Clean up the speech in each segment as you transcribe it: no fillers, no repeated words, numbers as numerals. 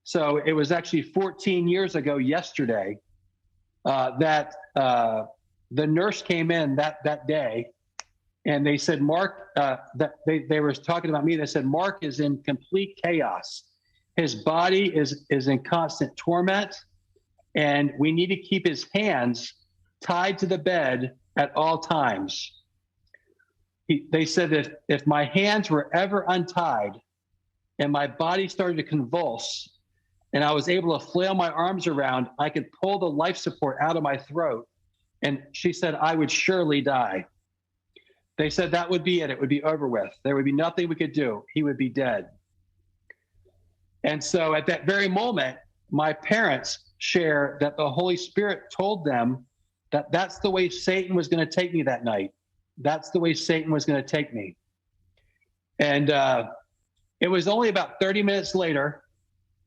So it was actually 14 years ago yesterday that the nurse came in that day, and they said, Mark, that they were talking about me. They said, Mark is in complete chaos. His body is in constant torment, and we need to keep his hands tied to the bed at all times. They said that if my hands were ever untied and my body started to convulse and I was able to flail my arms around, I could pull the life support out of my throat. And she said, I would surely die. They said that would be it. It would be over with. There would be nothing we could do. He would be dead. And so at that very moment, my parents share that the Holy Spirit told them that that's the way Satan was going to take me that night. That's the way Satan was going to take me. And it was only about 30 minutes later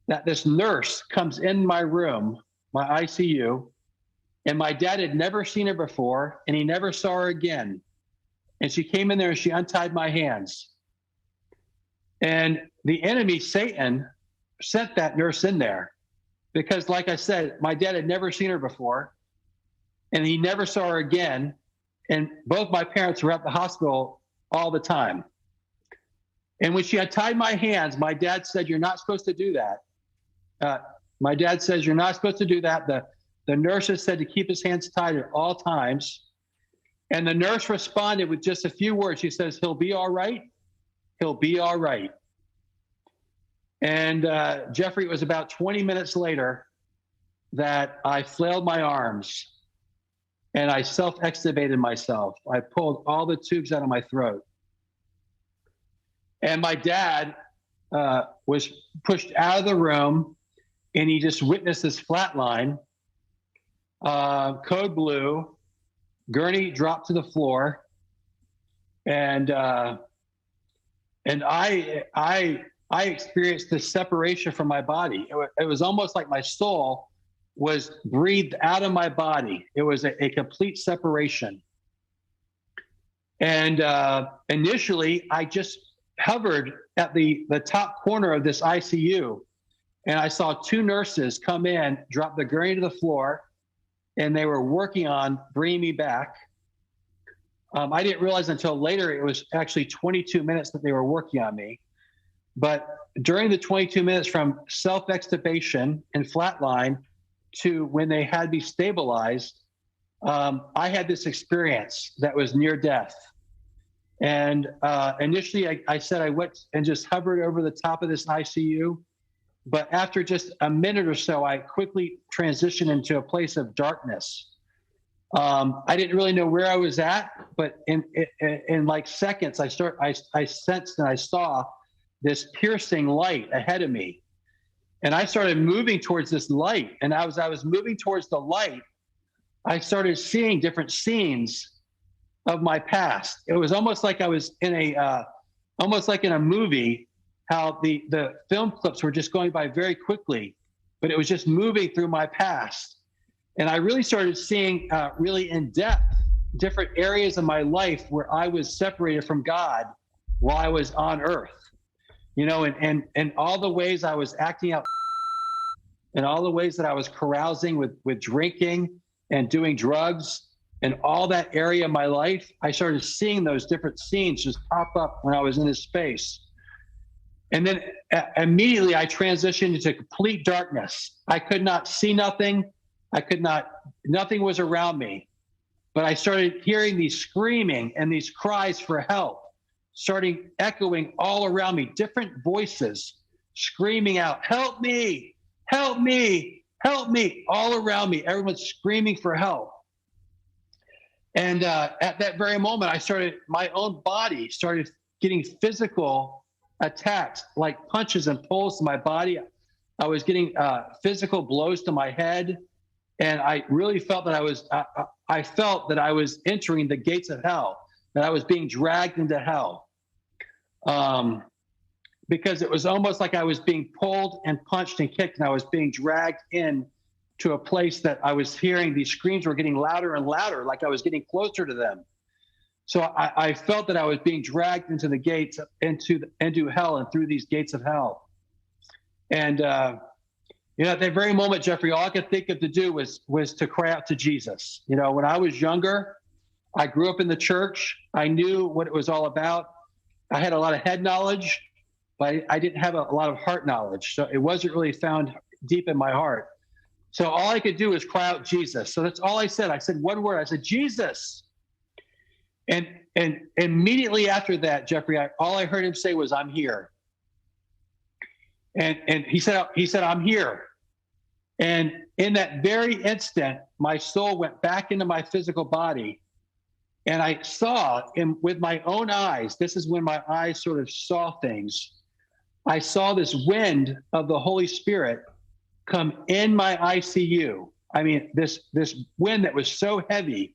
that this nurse comes in my room, my ICU, and my dad had never seen her before, and he never saw her again. And she came in there and she untied my hands. And the enemy, Satan, sent that nurse in there because, like I said, my dad had never seen her before, and he never saw her again. And both my parents were at the hospital all the time. And when she untied my hands, my dad said, you're not supposed to do that. My dad says, you're not supposed to do that. The nurses said to keep his hands tied at all times. And the nurse responded with just a few words. She says, he'll be all right. He'll be all right. And Jeffrey, it was about 20 minutes later that I flailed my arms and I self-extubated myself. I pulled all the tubes out of my throat. And my dad was pushed out of the room, and he just witnessed this flatline. Code blue, gurney dropped to the floor, and I experienced this separation from my body. It was almost like my soul was breathed out of my body. It was a complete separation. And initially, I just hovered at the top corner of this ICU, and I saw two nurses come in, drop the gurney to the floor, and they were working on bringing me back. I didn't realize until later it was actually 22 minutes that they were working on me. But during the 22 minutes from self-extubation and flatline to when they had me stabilized, I had this experience that was near death. And initially, I said I went and just hovered over the top of this ICU. But after just a minute or so, I quickly transitioned into a place of darkness. I didn't really know where I was at, but in like seconds, I sensed and I saw this piercing light ahead of me. And I started moving towards this light. And as I was moving towards the light, I started seeing different scenes of my past. It was almost like I was in almost like in a movie, how the film clips were just going by very quickly, but it was just moving through my past. And I really started seeing really in depth different areas of my life where I was separated from God while I was on earth. You know, and all the ways I was acting out, and all the ways that I was carousing with drinking and doing drugs, and all that area of my life, I started seeing those different scenes just pop up when I was in this space. And then immediately I transitioned into complete darkness. I could not see nothing. Nothing was around me. But I started hearing these screaming and these cries for help, starting echoing all around me, different voices screaming out, help me, help me, help me, all around me. Everyone's screaming for help. And at that very moment, my own body started getting physical attacks, like punches and pulls to my body. I was getting physical blows to my head. And I really felt that I felt that I was entering the gates of hell, that I was being dragged into hell. Because it was almost like I was being pulled and punched and kicked, and I was being dragged in to a place that I was hearing these screams were getting louder and louder, like I was getting closer to them. So I felt that I was being dragged into the gates, into hell and through these gates of hell. And At that very moment, Jeffrey, all I could think of to do was to cry out to Jesus. When I was younger, I grew up in the church. I knew what it was all about. I had a lot of head knowledge, but I didn't have a lot of heart knowledge. So it wasn't really found deep in my heart. So all I could do was cry out Jesus. So that's all I said. I said one word. I said, Jesus. And immediately after that, Jeffrey, all I heard him say was, I'm here. And he said, I'm here. And in that very instant, my soul went back into my physical body. And I saw with my own eyes, this is when my eyes sort of saw things. I saw this wind of the Holy Spirit come in my ICU. I mean, this wind that was so heavy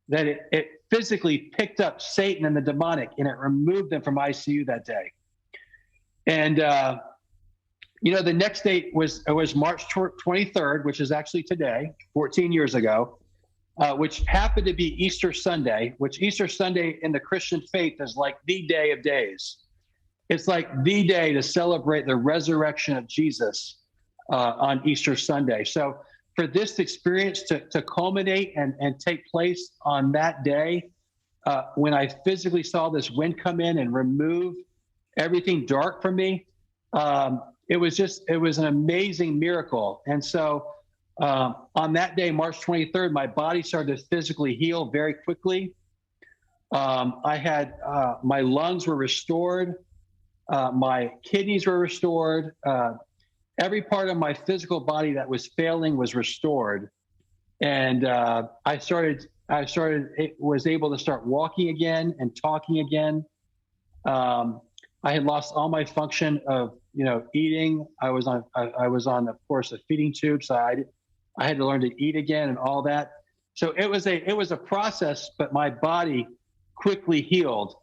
that it physically picked up Satan and the demonic, and it removed them from ICU that day. And, the next date was March 23rd, which is actually today, 14 years ago, which happened to be Easter Sunday, which Easter Sunday in the Christian faith is like the day of days. It's like the day to celebrate the resurrection of Jesus on Easter Sunday. So for this experience to culminate and take place on that day, when I physically saw this wind come in and remove everything dark from me, it was an amazing miracle. And so on that day, March 23rd, my body started to physically heal very quickly. I had my lungs were restored. My kidneys were restored. Every part of my physical body that was failing was restored. And I was able to start walking again and talking again. I had lost all my function of, eating. I was on, of course, a feeding tube. So I had to learn to eat again and all that. So it was a process, but my body quickly healed.